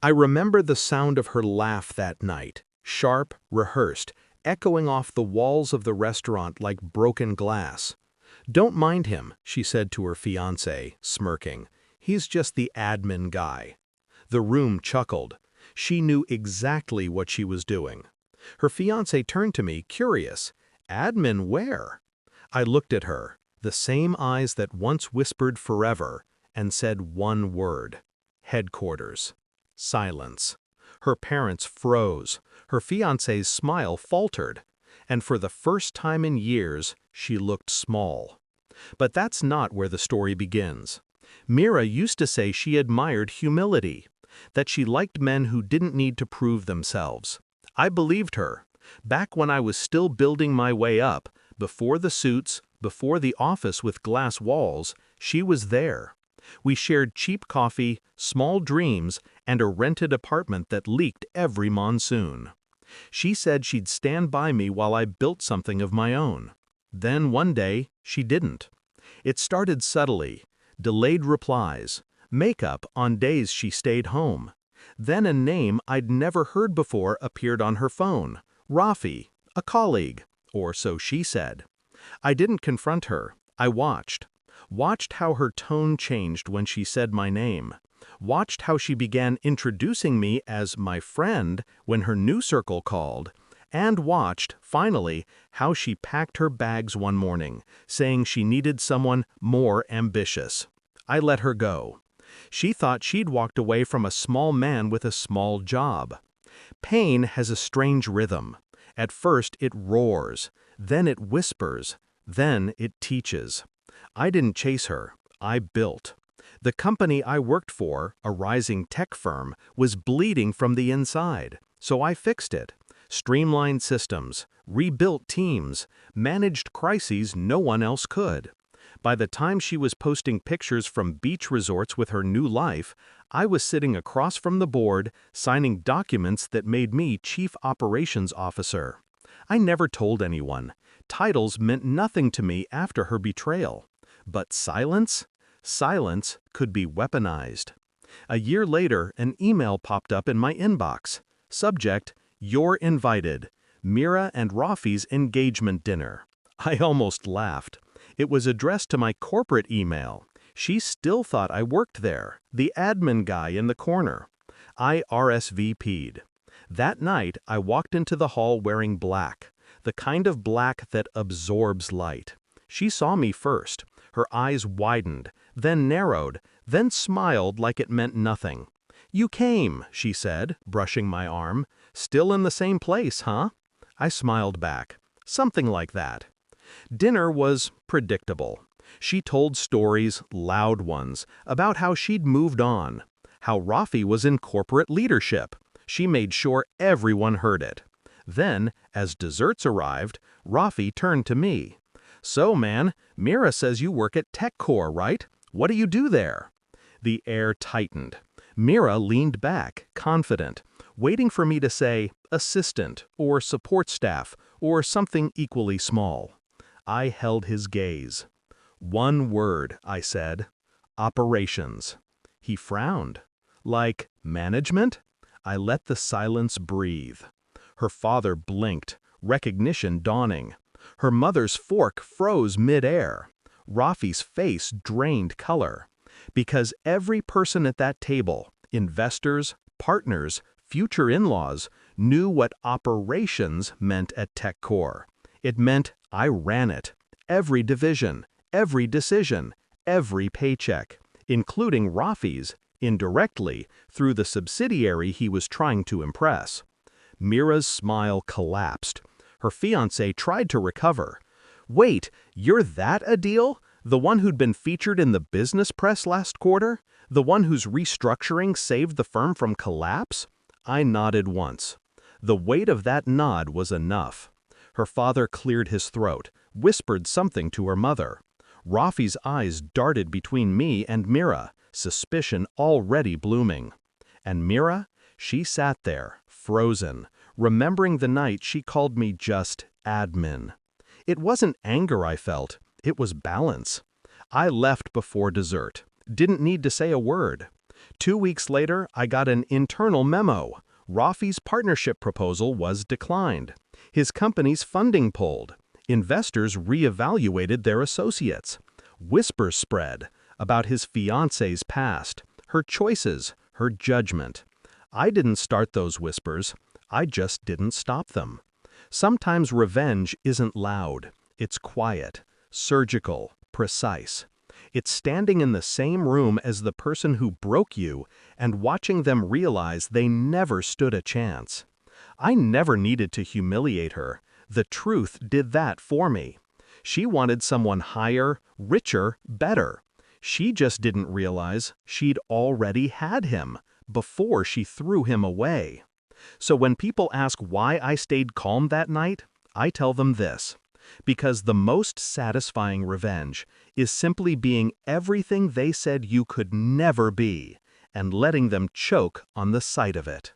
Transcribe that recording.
I remember the sound of her laugh that night, sharp, rehearsed, echoing off the walls of the restaurant like broken glass. "Don't mind him," she said to her fiancé, smirking. "He's just the admin guy." The room chuckled. She knew exactly what she was doing. Her fiancé turned to me, curious. "Admin where?" I looked at her, the same eyes that once whispered forever, and said one word: headquarters. Silence. Her parents froze. Her fiancé's smile faltered. And for the first time in years, she looked small. But that's not where the story begins. Mira used to say she admired humility, that she liked men who didn't need to prove themselves. I believed her. Back when I was still building my way up, before the suits, before the office with glass walls, she was there. We shared cheap coffee, small dreams, and a rented apartment that leaked every monsoon. She said she'd stand by me while I built something of my own. Then one day, she didn't. It started subtly. Delayed replies. Makeup on days she stayed home. Then a name I'd never heard before appeared on her phone. Rafi, a colleague, or so she said. I didn't confront her. I watched. Watched how her tone changed when she said my name. Watched how she began introducing me as my friend when her new circle called. And watched, finally, how she packed her bags one morning, saying she needed someone more ambitious. I let her go. She thought she'd walked away from a small man with a small job. Pain has a strange rhythm. At first it roars, then it whispers, then it teaches. I didn't chase her, I built. The company I worked for, a rising tech firm, was bleeding from the inside, so I fixed it. Streamlined systems, rebuilt teams, managed crises no one else could. By the time she was posting pictures from beach resorts with her new life, I was sitting across from the board, signing documents that made me Chief Operations Officer. I never told anyone. Titles meant nothing to me after her betrayal. But silence? Silence could be weaponized. A year later, an email popped up in my inbox. Subject: "You're invited. Mira and Rafi's engagement dinner." I almost laughed. It was addressed to my corporate email. She still thought I worked there, the admin guy in the corner. I RSVP'd. That night, I walked into the hall wearing black, the kind of black that absorbs light. She saw me first. Her eyes widened, then narrowed, then smiled like it meant nothing. "You came," she said, brushing my arm. "Still in the same place, huh?" I smiled back. Something like that. Dinner was predictable. She told stories, loud ones, about how she'd moved on, how Rafi was in corporate leadership. She made sure everyone heard it. Then, as desserts arrived, Rafi turned to me. "So, man, Mira says you work at TechCore, right? What do you do there?" The air tightened. Mira leaned back, confident, waiting for me to say assistant or support staff or something equally small. I held his gaze. "One word," I said. "Operations." He frowned. "Like management?" I let the silence breathe. Her father blinked, recognition dawning. Her mother's fork froze mid-air. Rafi's face drained color. Because every person at that table, investors, partners, future in-laws, knew what operations meant at TechCore. It meant I ran it. Every division, every decision, every paycheck, including Rafi's, indirectly, through the subsidiary he was trying to impress. Mira's smile collapsed. Her fiancé tried to recover. "Wait, you're that Adil? The one who'd been featured in the business press last quarter? The one whose restructuring saved the firm from collapse?" I nodded once. The weight of that nod was enough. Her father cleared his throat, whispered something to her mother. Rafi's eyes darted between me and Mira, suspicion already blooming. And Mira? She sat there, frozen, remembering the night she called me just admin. It wasn't anger I felt, it was balance. I left before dessert, didn't need to say a word. 2 weeks later, I got an internal memo. Rafi's partnership proposal was declined. His company's funding pulled. Investors reevaluated their associates. Whispers spread about his fiancée's past, her choices, her judgment. I didn't start those whispers. I just didn't stop them. Sometimes revenge isn't loud. It's quiet, surgical, precise. It's standing in the same room as the person who broke you and watching them realize they never stood a chance. I never needed to humiliate her. The truth did that for me. She wanted someone higher, richer, better. She just didn't realize she'd already had him before she threw him away. So when people ask why I stayed calm that night, I tell them this: because the most satisfying revenge is simply being everything they said you could never be, and letting them choke on the sight of it.